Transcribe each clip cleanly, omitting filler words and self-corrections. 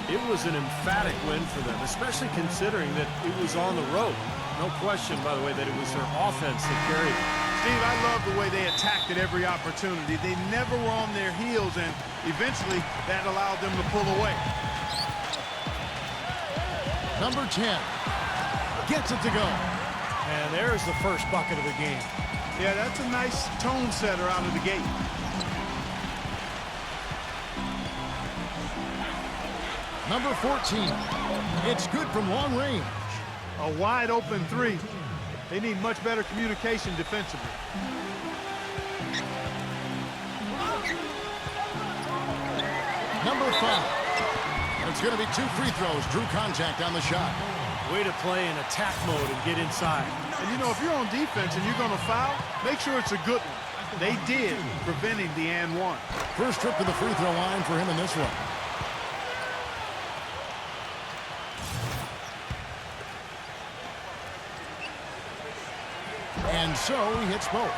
It was an emphatic win for them, especially considering that it was on the road. No question, by the way, that it was their offense that carried it. Steve, I love the way they attacked at every opportunity. They never were on their heels, and eventually that allowed them to pull away. Number 10 gets it to go. And there's the first bucket of the game. Yeah, that's a nice tone setter out of the gate. Number 14. It's good from long range. A wide open three. They need much better communication defensively. Number 5. And it's going to be 2 free throws. Drew contact on the shot. Way to play in attack mode and get inside. And you know, if you're on defense and you're going to foul, make sure it's a good one. They did, preventing the and one. First trip to the free throw line for him in this one. And so he hits both.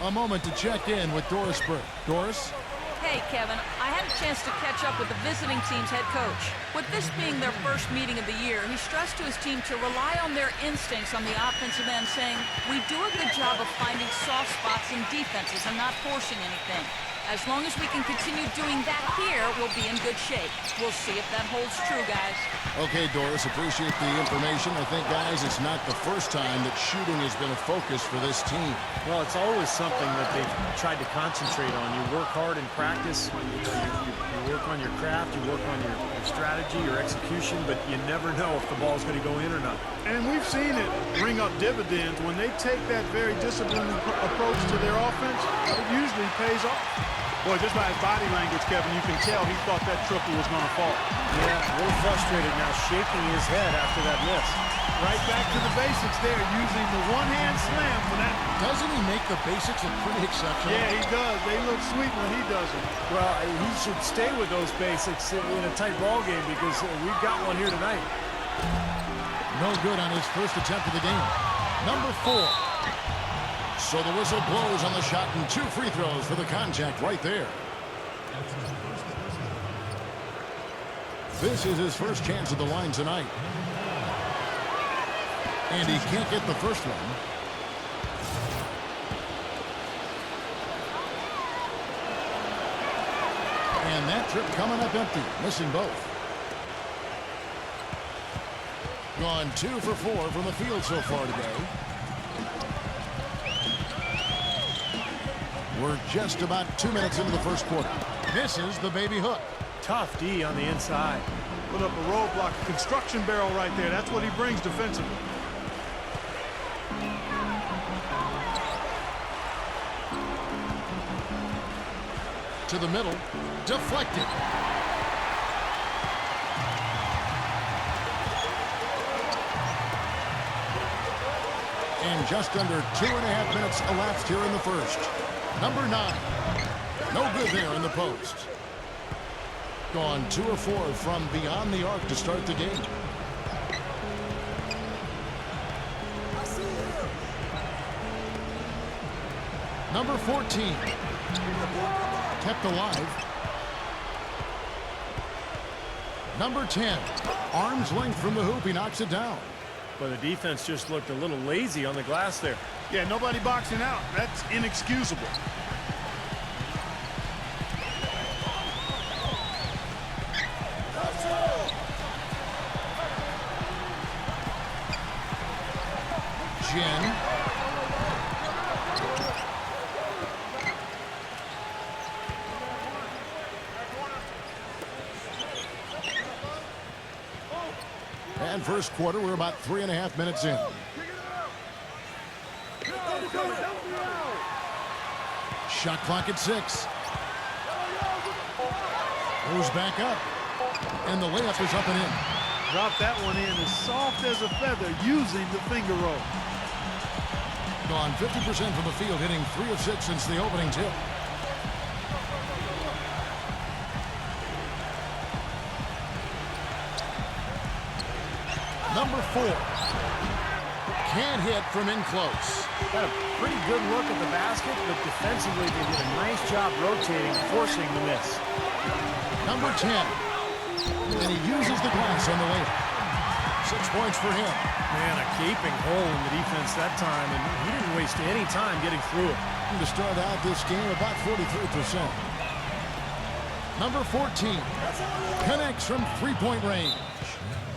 A moment to check in with Doris Burke. Doris? Hey, Kevin. I had a chance to catch up with the visiting team's head coach. With this being their first meeting of the year, he stressed to his team to rely on their instincts on the offensive end, saying, "We do a good job of finding soft spots in defenses and not forcing anything. As long as we can continue doing that here, we'll be in good shape. We'll see if that holds true, guys." Okay, Doris, appreciate the information. I think, guys, it's not the first time that shooting has been a focus for this team. Well, it's always something that they've tried to concentrate on. You work hard in practice, you work on your craft, you work on your strategy, your execution, but you never know if the ball's going to go in or not. And we've seen it bring up dividends when they take that very disciplined approach to their offense. It usually pays off. Boy, just by his body language, Kevin, you can tell he thought that triple was going to fall. Yeah, a little frustrated now, shaking his head after that miss. Right back to the basics there, using the one-hand slam for that. Doesn't he make the basics look pretty exceptional? Yeah, he does. They look sweet when he does it. Well, he should stay with those basics in a tight ball game because we've got one here tonight. No good on his first attempt of the game. Number 4. So the whistle blows on the shot and 2 free throws for the contact right there. This is his first chance at the line tonight. And he can't get the first one. And that trip coming up empty, missing both. Gone 2 for 4 from the field so far today. We're just about 2 minutes into the first quarter. Misses the baby hook. Tough D on the inside. Put up a roadblock, a construction barrel right there. That's what he brings defensively. To the middle. Deflected. And just under 2.5 minutes elapsed here in the first. Number 9. No good there in the post. Gone 2 of 4 from beyond the arc to start the game. Number 14. Kept alive. Number 10. Arm's length from the hoop. He knocks it down. But the defense just looked a little lazy on the glass there. Yeah, nobody boxing out. That's inexcusable. Jen. And first quarter, we're about 3.5 minutes in. Shot clock at 6. Goes back up. And the layup is up and in. Drop that one in as soft as a feather using the finger roll. Gone 50% from the field, hitting 3 of 6 since the opening tip. Number 4. Can't hit from in close. Got a pretty good look at the basket, but defensively they did a nice job rotating, forcing the miss. Number 10. And he uses the glass on the layup. 6 points for him. Man, a gaping hole in the defense that time, and he didn't waste any time getting through it. To start out this game, about 43%. Number 14. Connects from three-point range.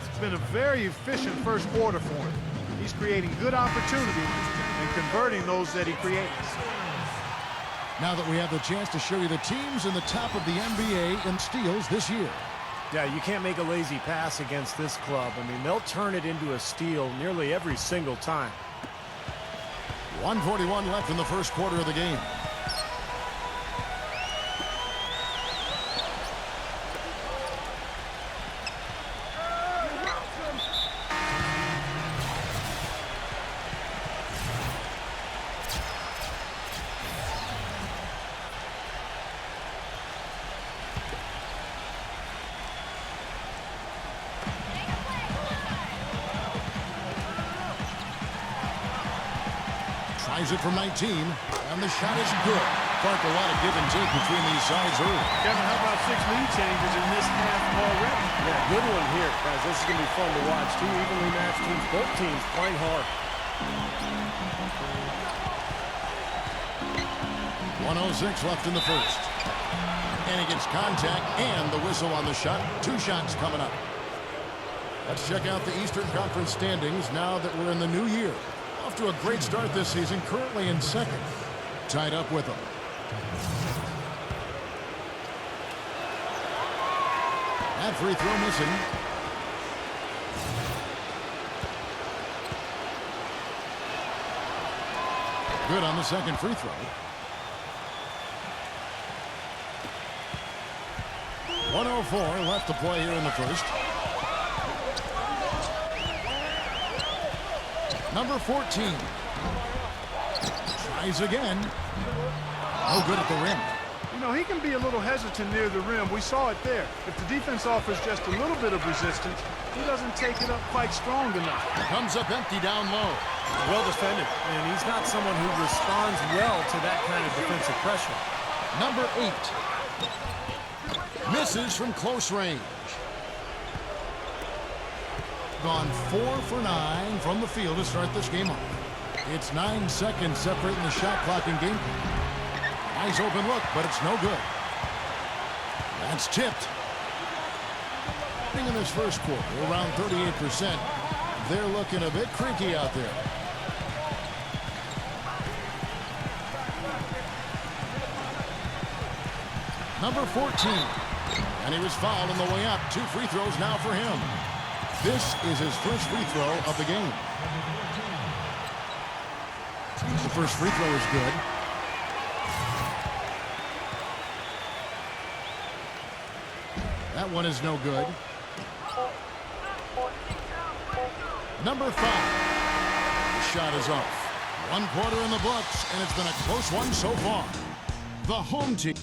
It's been a very efficient first quarter for him. He's creating good opportunities and converting those that he creates. Now that we have the chance to show you the teams in the top of the NBA in steals this year. Yeah, you can't make a lazy pass against this club. I mean, they'll turn it into a steal nearly every single time. 1:41 left in the first quarter of the game. Tries it from 19, and the shot is good. Clark, a lot of give and take between these sides early. Kevin, how about 6 lead changes in this half already? Yeah, good one here, guys. This is going to be fun to watch. Two evenly matched teams, both teams playing hard. 1:06 left in the first. And he gets contact and the whistle on the shot. 2 shots coming up. Let's check out the Eastern Conference standings now that we're in the new year. Off to a great start this season, currently in second. Tied up with them. That free throw missing. Good on the second free throw. 1:04 left to play here in the first. Number 14. Tries again. No good at the rim. You know, he can be a little hesitant near the rim. We saw it there. If the defense offers just a little bit of resistance, he doesn't take it up quite strong enough. Comes up empty down low. Well defended, and he's not someone who responds well to that kind of defensive pressure. Number 8. Misses from close range. Gone 4 for 9 from the field to start this game off. It's 9 seconds separating the shot clock and game clock. Nice open look, but it's no good. That's tipped. In this first quarter, around 38%. They're looking a bit creaky out there. Number 14. And he was fouled on the way up. 2 free throws now for him. This is his first free throw of the game. The first free throw is good. That one is no good. Number 5. The shot is off. 1 quarter in the books, and it's been a close one so far. The home team.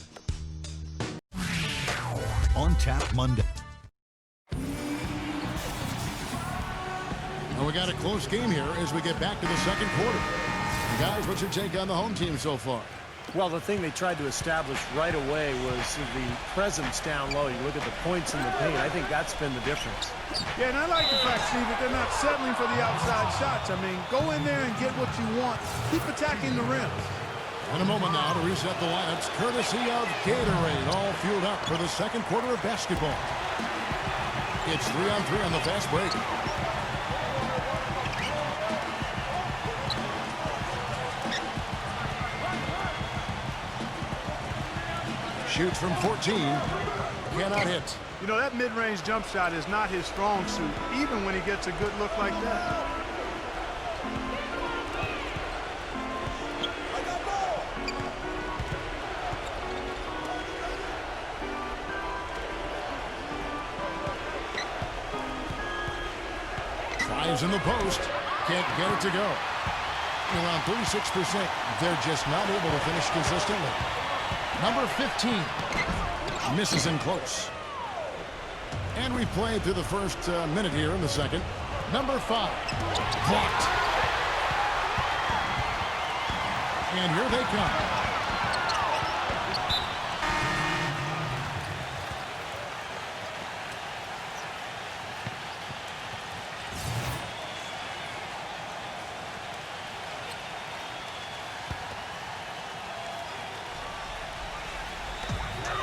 On Tap Monday. And we got a close game here as we get back to the second quarter. Guys, what's your take on the home team so far? Well, the thing they tried to establish right away was the presence down low. You look at the points in the paint. I think that's been the difference. Yeah, and I like the fact, Steve, that they're not settling for the outside shots. I mean, go in there and get what you want. Keep attacking the rim. In a moment now to reset the lineups, courtesy of Gatorade, all fueled up for the second quarter of basketball. It's 3-on-3 on the fast break. Shoots from 14. Cannot hit. You know, that mid-range jump shot is not his strong suit, even when he gets a good look like that. Tries in the post. Can't get it to go. Around 36%. They're just not able to finish consistently. Number 15. Misses in close. And we played through the first minute here in the second. Number 5. Blocked. And here they come.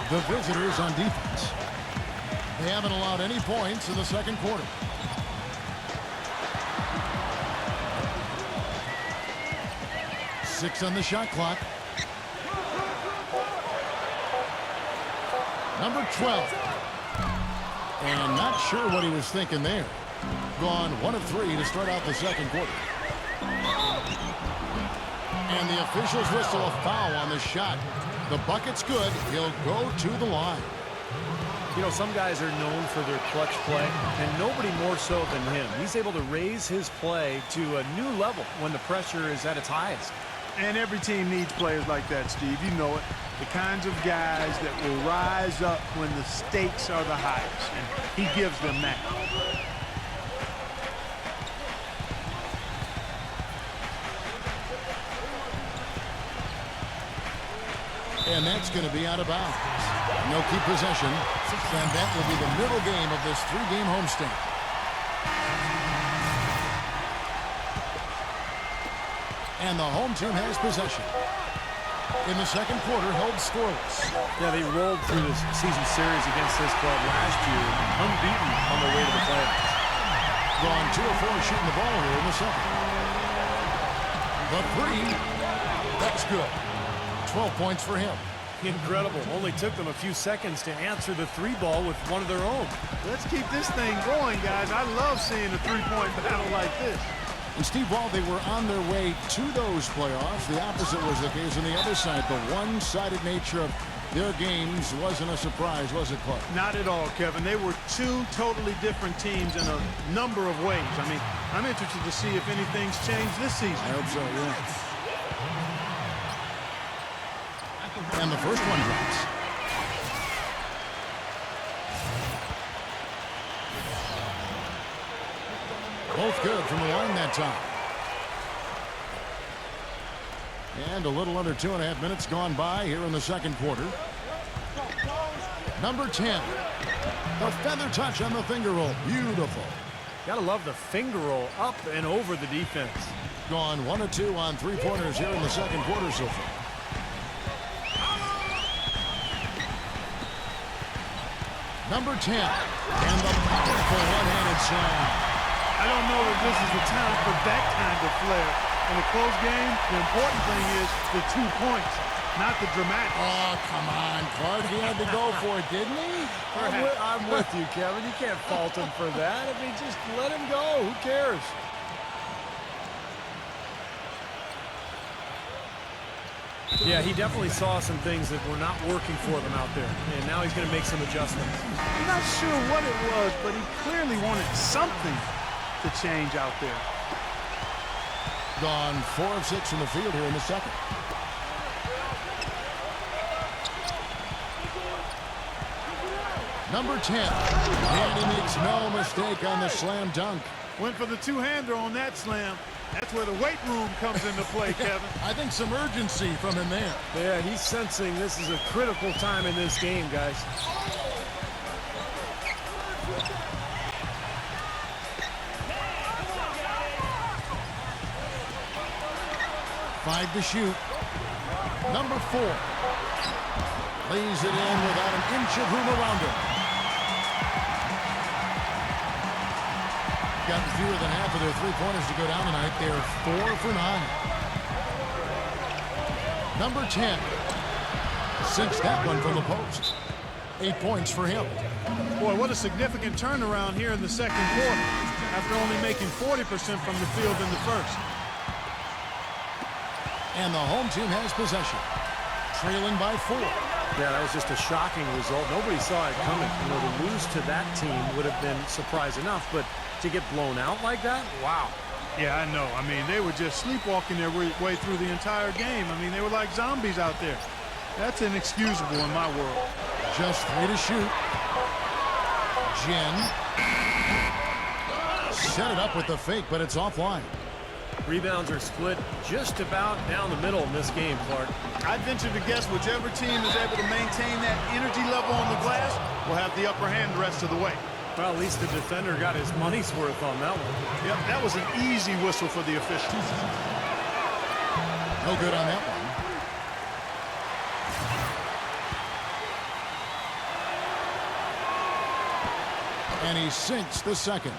The visitors on defense. They haven't allowed any points in the second quarter. Six on the shot clock. Number 12. And not sure what he was thinking there. Gone 1 of 3 to start out the second quarter. And the officials whistle a foul on the shot. The bucket's good. He'll go to the line. You know, some guys are known for their clutch play, and nobody more so than him. He's able to raise his play to a new level when the pressure is at its highest. And every team needs players like that, Steve. You know it. The kinds of guys that will rise up when the stakes are the highest. And he gives them that. And that's going to be out of bounds. No keep possession. And that will be the middle game of this 3-game homestand. And the home team has possession. In the second quarter, held scoreless. Yeah, they rolled through this season series against this club last year, unbeaten on their way to the playoffs. Gone 2 of 4 shooting the ball here in the second. The three, that's good. 12 points for him. Incredible. Only took them a few seconds to answer the 3-ball with one of their own. Let's keep this thing going, guys. I love seeing a three-point battle like this. And Steve, while they were on their way to those playoffs, the opposite was the case on the other side. The one-sided nature of their games wasn't a surprise, was it, Clark? Not at all, Kevin. They were two totally different teams in a number of ways. I mean, I'm interested to see if anything's changed this season. I hope so, yeah. And the first one drops. Both good from the line that time. And a little under 2.5 minutes gone by here in the second quarter. Number 10. The feather touch on the finger roll. Beautiful. Gotta love the finger roll up and over the defense. Gone 1 of 2 on 3-pointers here in the second quarter so far. Number 10. And the powerful one-handed slam. I don't know if this is the time for that kind of flair. In a close game, the important thing is the 2 points, not the dramatic. Oh, come on, Clark. He had to go for it, didn't he? I'm with you, Kevin. You can't fault him for that. I mean, just let him go. Who cares? Yeah, he definitely saw some things that were not working for them out there, and now he's going to make some adjustments. I'm not sure what it was, but he clearly wanted something to change out there. Gone 4 of 6 from the field here in the second. Number 10. And he makes no mistake on the slam dunk. Went for the two-hander on that slam. That's where the weight room comes into play, Kevin. I think some urgency from him there. Yeah, he's sensing this is a critical time in this game, guys. Five to shoot. Number 4. Lays it in without an inch of room around him. Gotten fewer than half of their 3-pointers to go down tonight. They're 4 for 9. Number 10. Sinks that one from the post. 8 points for him. Boy, what a significant turnaround here in the second quarter after only making 40% from the field in the first. And the home team has possession. Trailing by 4. Yeah, that was just a shocking result. Nobody saw it coming. You know, to lose to that team would have been surprise enough, but to get blown out like that, wow. Yeah, I know. I mean, they were just sleepwalking their way through the entire game. I mean, they were like zombies out there. That's inexcusable in my world. Just 3 to shoot. Jen. Set it up with the fake, but it's offline. Rebounds are split just about down the middle in this game, Clark. I'd venture to guess whichever team is able to maintain that energy level on the glass will have the upper hand the rest of the way. Well, at least the defender got his money's worth on that one. Yep, that was an easy whistle for the officials. No good on that one. And he sinks the second.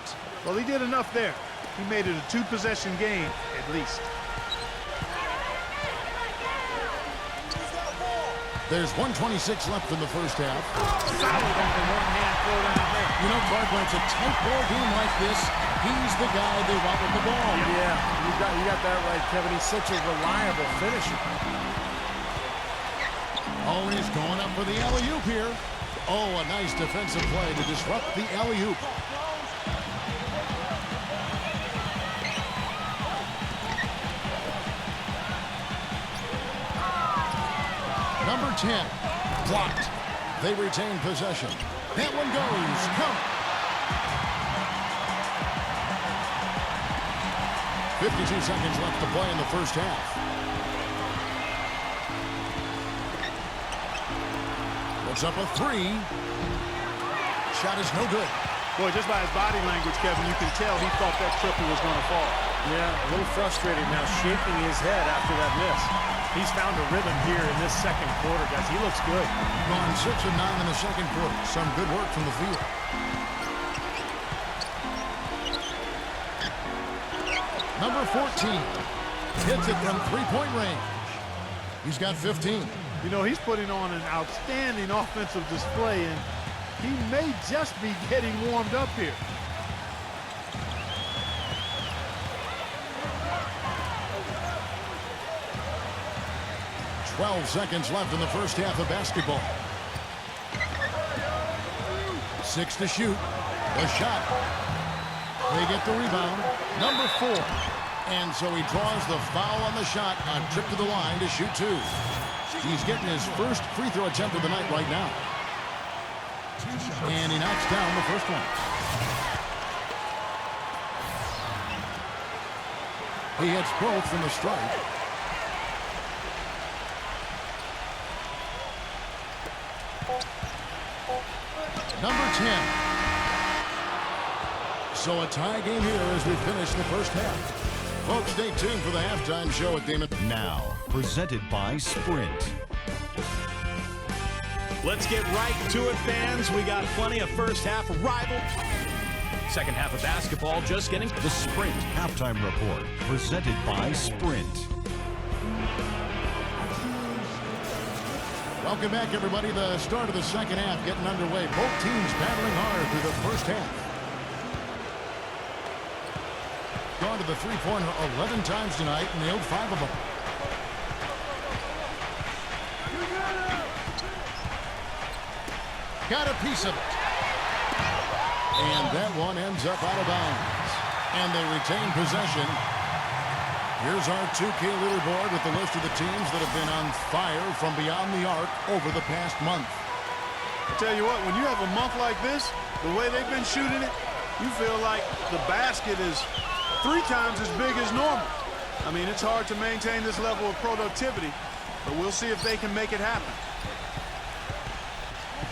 Well, he did enough there. He made it a two-possession game, at least. There's 1:26 left in the first half. Solid on the one-hand throw down there. You know, Clark, when it's a tight ball game like this, he's the guy they want with the ball. Yeah, you got that right, Kevin. He's such a reliable finisher. Oh, and he's going up for the alley-oop here. Oh, a nice defensive play to disrupt the alley-oop. Number 10, blocked. They retain possession. That one goes. Come. 52 seconds left to play in the first half. Puts up a three. Shot is no good. Boy, just by his body language, Kevin, you can tell he thought that triple was going to fall. Yeah, a little frustrated now, shaking his head after that miss. He's found a rhythm here in this second quarter, guys. He looks good. Gone 6 of 9 in the second quarter. Some good work from the field. Number 14 hits it from three-point range. He's got 15. You know, he's putting on an outstanding offensive display, and he may just be getting warmed up here. Twelve seconds left in the first half of basketball. 6 to shoot. The shot. They get the rebound. Number 4. And so he draws the foul on the shot. A trip to the line to shoot 2. He's getting his first free throw attempt of the night right now. And he knocks down the first one. He hits both from the strike. Number 10. So a tie game here as we finish the first half. Folks, stay tuned for the halftime show at Damon. Now, presented by Sprint. Let's get right to it, fans. We got plenty of first half rival. Second half of basketball just getting. The Sprint Halftime Report, presented by Sprint. Welcome back, everybody. The start of the second half getting underway. Both teams battling hard through the first half. Gone to the three-pointer 11 times tonight, nailed 5 of them. Got a piece of it. And that one ends up out of bounds. And they retain possession. Here's our 2K leaderboard with the list of the teams that have been on fire from beyond the arc over the past month. I tell you what, when you have a month like this, the way they've been shooting it, you feel like the basket is 3 times as big as normal. I mean, it's hard to maintain this level of productivity, but we'll see if they can make it happen.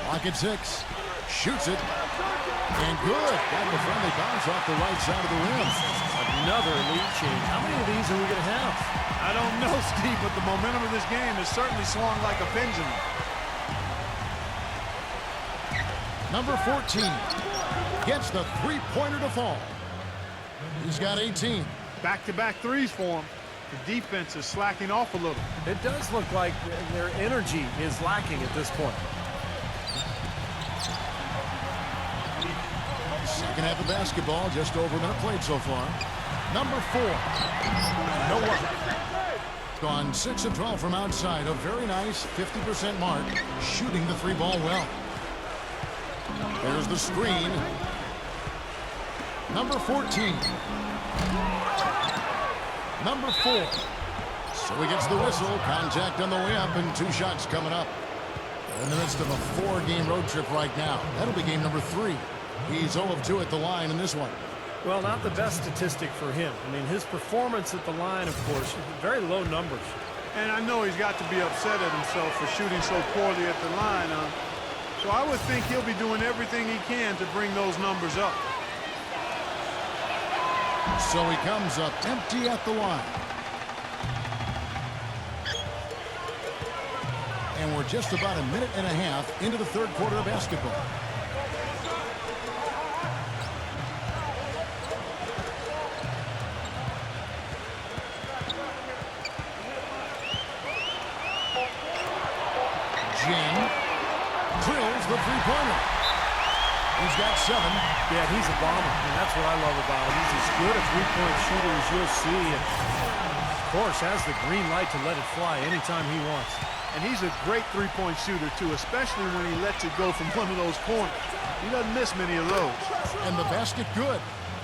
Clock at 6. Shoots it. And good. Got the friendly bounce off the right side of the rim. Another lead change. How many of these are we going to have? I don't know, Steve, but the momentum of this game has certainly swung like a pendulum. Number 14 gets the three-pointer to fall. He's got 18. Back-to-back threes for him. The defense is slacking off a little. It does look like their energy is lacking at this point. Second half of basketball, just over a minute played so far. Number 4. No one. Gone 6 of 12 from outside. A very nice 50% mark. Shooting the 3-ball well. There's the screen. Number 14. Number 4. So he gets the whistle. Contact on the way up and 2 shots coming up. In the midst of a 4-game road trip right now. That'll be game number 3. He's 0 of 2 at the line in this one. Well, not the best statistic for him. I mean, his performance at the line, of course, very low numbers. And I know he's got to be upset at himself for shooting so poorly at the line. So I would think he'll be doing everything he can to bring those numbers up. So he comes up empty at the line. And we're just about a minute and a half into the third quarter of basketball. Jin drills the three-pointer. He's got 7. Yeah, he's a bomber, and that's what I love about him. He's as good a three-point shooter as you'll see, and of course has the green light to let it fly anytime he wants. And he's a great three-point shooter, too, especially when he lets it go from one of those corners. He doesn't miss many of those. And the basket good.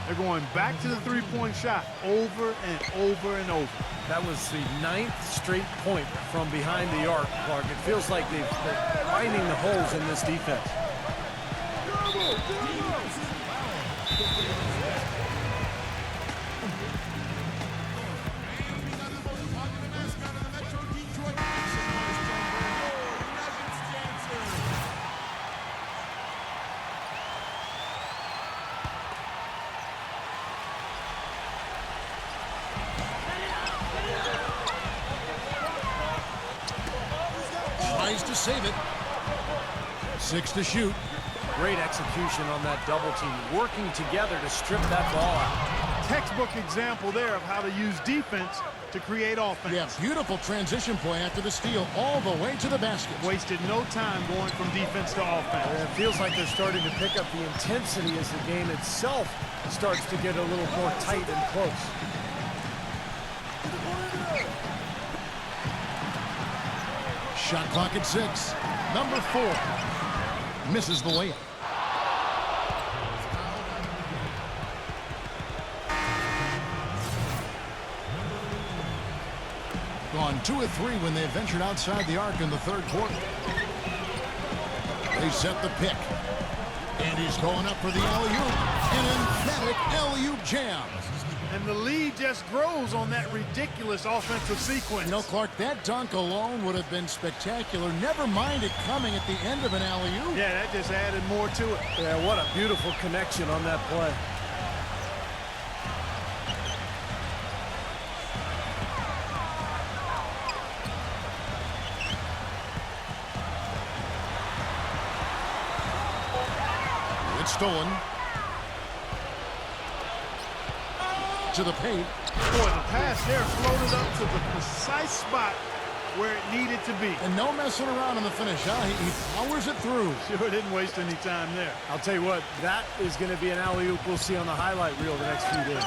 They're going back to the three-point shot over and over and over. That was the 9th straight point from behind the arc, Clark. It feels like they're finding the holes in this defense. Tries to save it. 6 to shoot. Great execution on that double team, working together to strip that ball out. Textbook example there of how to use defense to create offense. Yeah, beautiful transition play after the steal all the way to the basket. Wasted no time going from defense to offense. And it feels like they're starting to pick up the intensity as the game itself starts to get a little more tight and close. Shot clock at 6. Number 4 misses the layup. Gone 2 of 3 when they ventured outside the arc in the third quarter. They set the pick. And he's going up for the alley-oop. An emphatic alley-oop jam. And the lead just grows on that ridiculous offensive sequence. You know, Clark, that dunk alone would have been spectacular. Never mind it coming at the end of an alley-oop. Yeah, that just added more to it. Yeah, what a beautiful connection on that play. It's stolen. To the paint. Boy, the pass there floated up to the precise spot where it needed to be. And no messing around in the finish, huh? He powers it through. Sure didn't waste any time there. I'll tell you what, that is going to be an alley-oop we'll see on the highlight reel the next few days.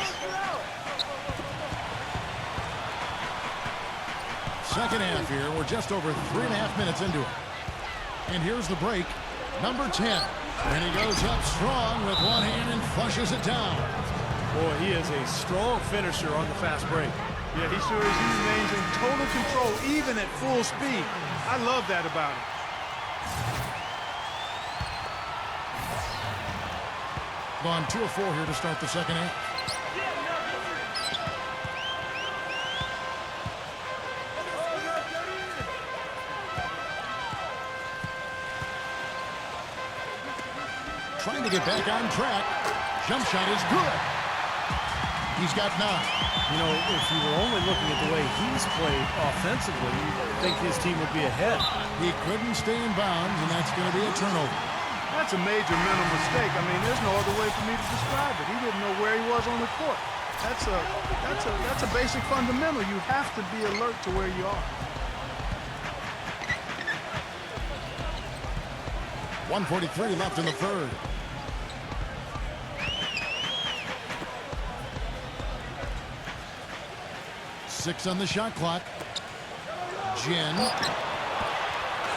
Second half here. We're just over 3.5 minutes into it. And here's the break. Number 10. And he goes up strong with one hand and flushes it down. Boy, he is a strong finisher on the fast break. Yeah, he sure is. He remains in total control, even at full speed. I love that about him. Gone 2 of 4 here to start the second half. Trying to get back on track. Jump shot is good. He's got 9. You know, if you were only looking at the way he's played offensively, you'd think his team would be ahead. He couldn't stay in bounds, and that's going to be a turnover. That's a major mental mistake. I mean, there's no other way for me to describe it. He didn't know where he was on the court. That's a basic fundamental. You have to be alert to where you are. 1:43 left in the third. Six on the shot clock. Jin.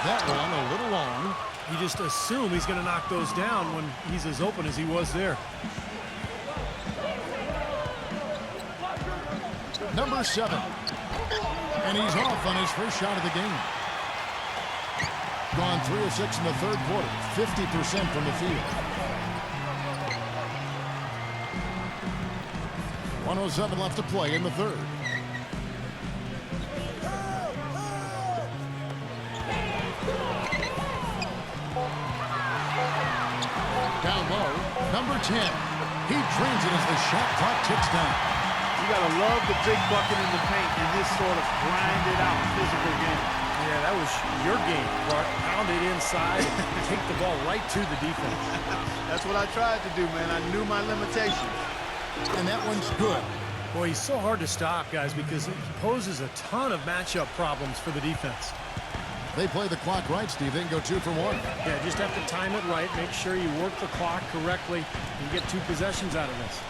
That one a little long. You just assume he's going to knock those down when he's as open as he was there. Number 7. And he's off on his first shot of the game. Gone 3 of 6 in the third quarter. 50% from the field. 1:07 left to play in the third. Down low, number 10. He drains it as the shot clock ticks down. You got to love the big bucket in the paint in this sort of grinded out physical game. Yeah, that was your game, Clark. Pound it inside and take the ball right to the defense. That's what I tried to do, man. I knew my limitations. And that one's good. Boy, he's so hard to stop, guys, because he poses a ton of matchup problems for the defense. They play the clock right, Steve. They can go 2 for 1. Yeah, just have to time it right. Make sure you work the clock correctly and get 2 possessions out of this.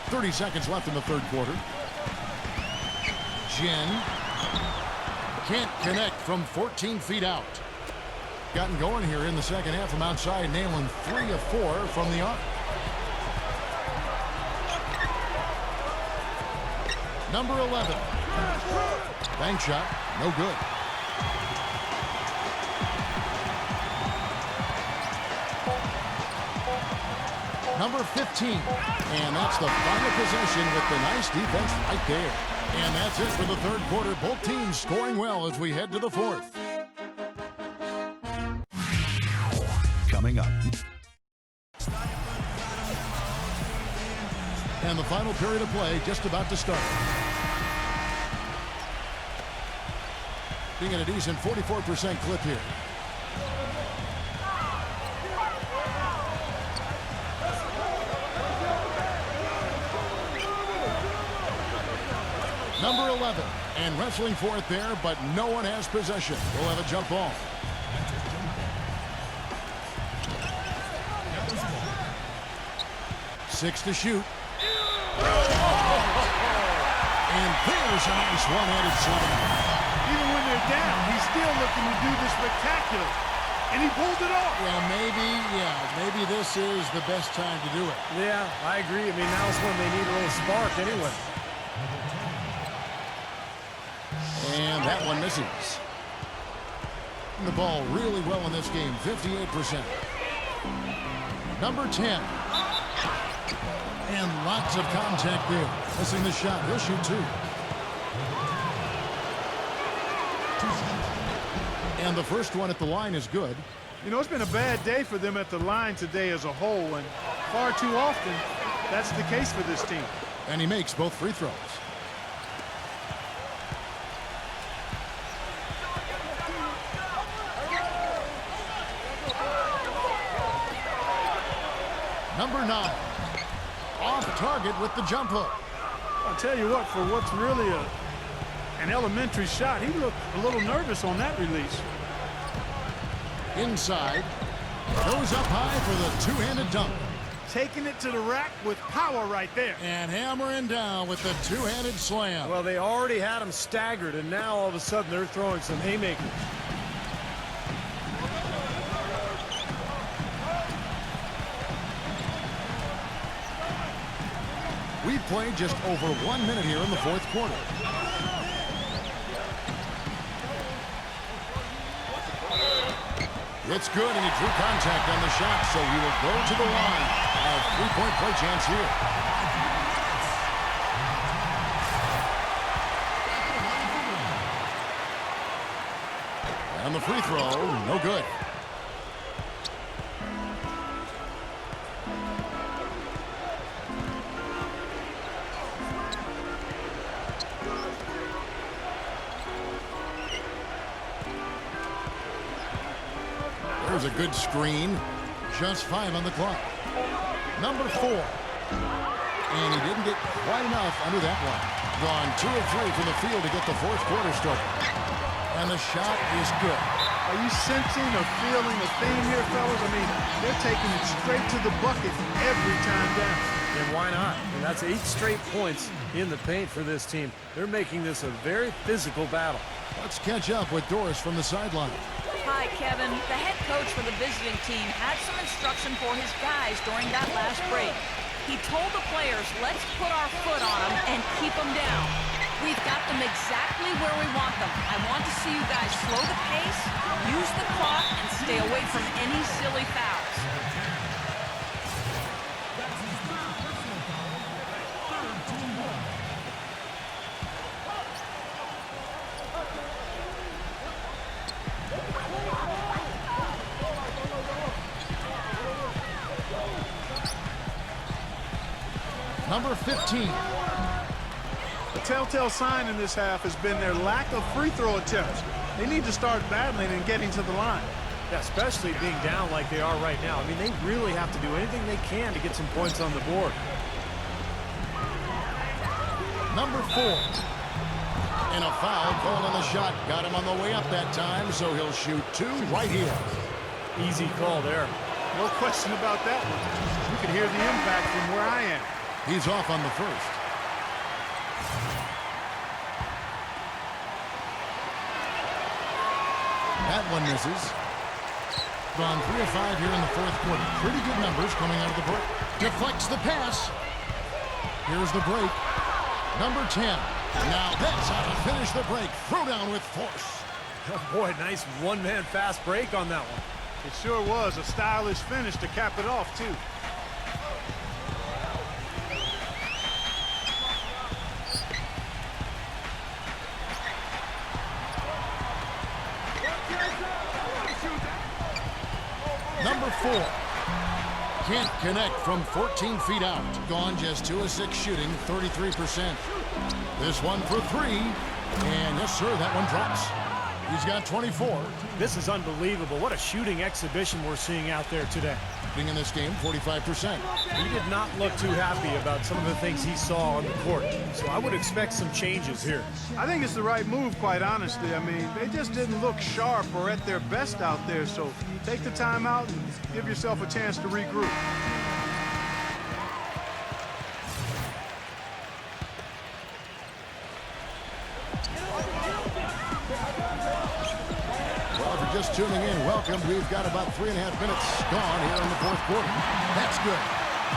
30 seconds left in the third quarter. Jen can't connect from 14 feet out. Gotten going here in the second half from outside, nailing 3 of 4 from the arc. Number 11. Bank shot, no good. Number 15. And that's the final possession with the nice defense right there. And that's it for the third quarter. Both teams scoring well as we head to the fourth. Coming up. And the final period of play just about to start. Being at a decent 44% clip here. Number 11, and wrestling for it there, but no one has possession. We'll have a jump ball. Six to shoot. And there's a nice one-handed slam. Even when they're down, he's still looking to do the spectacular. And he pulled it off. Well, maybe this is the best time to do it. Yeah, I agree. I mean, now's when they need a little spark anyway. And that one misses. The ball really well in this game, 58%. Number 10. And lots of contact there. Missing the shot. He'll shoot 2. And the first one at the line is good. You know, it's been a bad day for them at the line today as a whole, and far too often that's the case for this team. And he makes both free throws. Number 9. Off target with the jump hook. I'll tell you what, for what's really an elementary shot, he looked a little nervous on that release. Inside. Goes up high for the two-handed dunk. Taking it to the rack with power right there. And hammering down with the two-handed slam. Well, they already had him staggered, and now all of a sudden they're throwing some haymakers. We've played just over 1 minute here in the fourth quarter. It's good, and he drew contact on the shot, so he will go to the line. A three-point play chance here. And the free throw, no good. There's a good screen. Just 5 on the clock. Number 4. And he didn't get quite enough under that one. Gone 2 of 3 from the field to get the fourth quarter started. And the shot is good. Are you sensing or feeling a theme here, fellas? I mean, they're taking it straight to the bucket every time down. And why not? And that's 8 straight points in the paint for this team. They're making this a very physical battle. Let's catch up with Doris from the sideline. Hi, Kevin. The head coach for the visiting team had some instruction for his guys during that last break. He told the players, let's put our foot on them and keep them down. We've got them exactly where we want them. I want to see you guys slow the pace, use the clock, and stay away from any silly fouls. Number 15. The telltale sign in this half has been their lack of free throw attempts. They need to start battling and getting to the line. Yeah, especially being down like they are right now. I mean, they really have to do anything they can to get some points on the board. Number 4. And a foul called on the shot. Got him on the way up that time, so he'll shoot 2 right here. Easy call there. No question about that one. You can hear the impact from where I am. He's off on the first. That one misses. Gone 3 of 5 here in the fourth quarter. Pretty good numbers coming out of the break. Deflects the pass. Here's the break. Number 10. Now that's how to finish the break. Throw down with force. Oh boy, nice one-man fast break on that one. It sure was a stylish finish to cap it off, too. Number 4. Can't connect from 14 feet out. Gone just 2 of 6 shooting, 33%. This one for 3. And yes, sir, that one drops. He's got 24. This is unbelievable. What a shooting exhibition we're seeing out there today. Being in this game, 45%. He did not look too happy about some of the things he saw on the court. So I would expect some changes here. I think it's the right move, quite honestly. I mean, they just didn't look sharp or at their best out there. So take the time out and give yourself a chance to regroup. Just tuning in, welcome. We've got about 3.5 minutes gone here in the fourth quarter. That's good.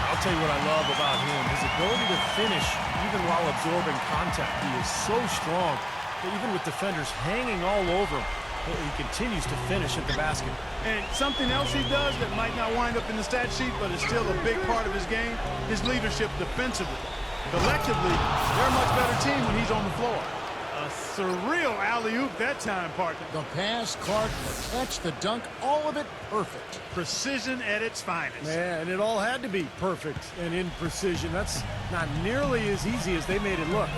I'll tell you what I love about him, his ability to finish even while absorbing contact. He is so strong that even with defenders hanging all over him, he continues to finish at the basket. And something else he does that might not wind up in the stat sheet, but is still a big part of his game, his leadership defensively. Collectively, they're a much better team when he's on the floor. A surreal alley-oop that time, partner. The pass, Clark, the catch, the dunk, all of it perfect. Precision at its finest. Man, and it all had to be perfect and in precision. That's not nearly as easy as they made it look.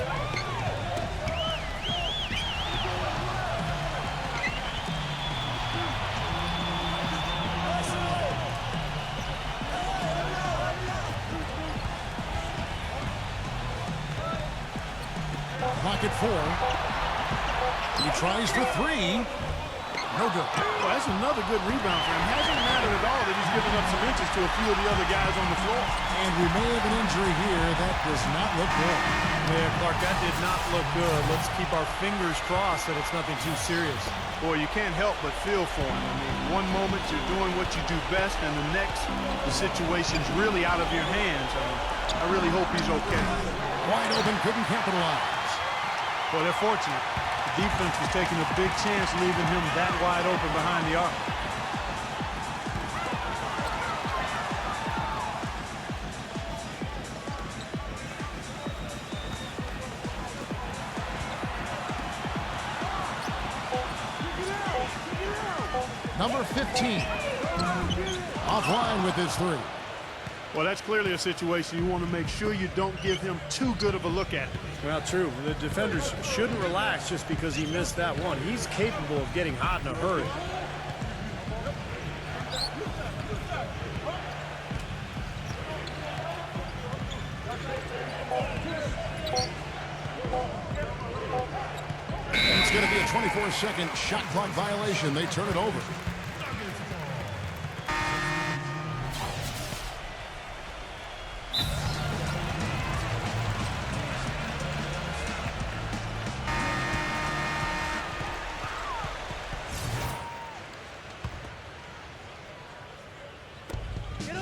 Pocket 4. He tries for 3. No good. Well, that's another good rebound for him. Hasn't mattered at all that he's given up some inches to a few of the other guys on the floor. And we may have an injury here. That does not look good. Yeah, Clark, that did not look good. Let's keep our fingers crossed that it's nothing too serious. Boy, you can't help but feel for him. I mean, one moment you're doing what you do best, and the next, the situation's really out of your hands. I really hope he's okay. Wide open, couldn't capitalize. Well, they're fortunate. The defense was taking a big chance leaving him that wide open behind the arc. Number 15. Offline with his 3. Well, that's clearly a situation you want to make sure you don't give him too good of a look at. Well, true. The defenders shouldn't relax just because he missed that one. He's capable of getting hot in a hurry. And it's going to be a 24-second shot clock violation. They turn it over.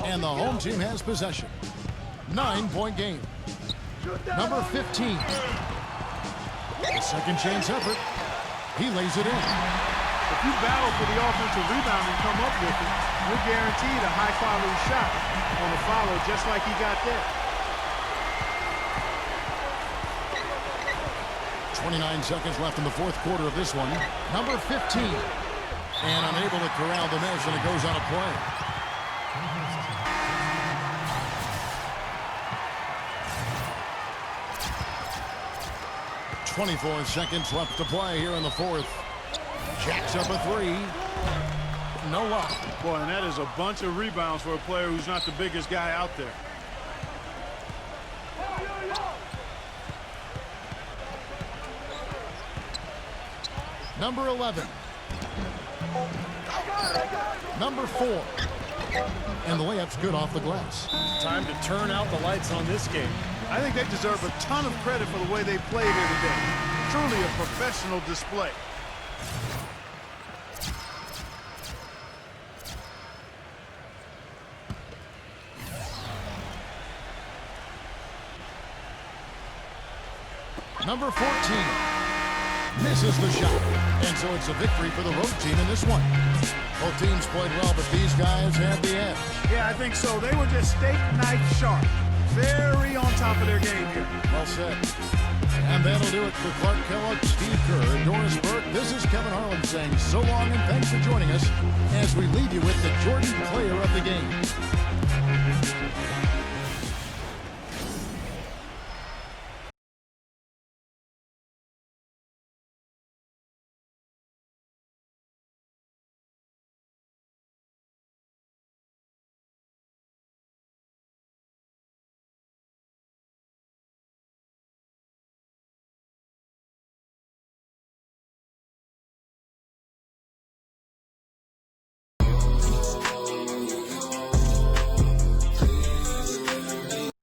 And the home team has possession. 9-point game. Number 15. A second chance effort. He lays it in. If you battle for the offensive rebound and come up with it, you're guaranteed a high-quality shot on a follow just like he got there. 29 seconds left in the fourth quarter of this one. Number 15. And unable to corral the miss, and it goes out of play. 24 seconds left to play here in the fourth. Jacks up a three. No luck. Boy, and that is a bunch of rebounds for a player who's not the biggest guy out there. Number 11. Number 4. And the layup's good off the glass. Time to turn out the lights on this game. I think they deserve a ton of credit for the way they played here today. Truly a professional display. Number 14 misses the shot. And so it's a victory for the road team in this one. Both teams played well, but these guys had the edge. Yeah, I think so. They were just steak knife sharp. Very on top of their game here. Well said. And that'll do it for Clark Kellogg, Steve Kerr, and Doris Burke. This is Kevin Harlan saying so long and thanks for joining us as we leave you with the Jordan Player of the Game.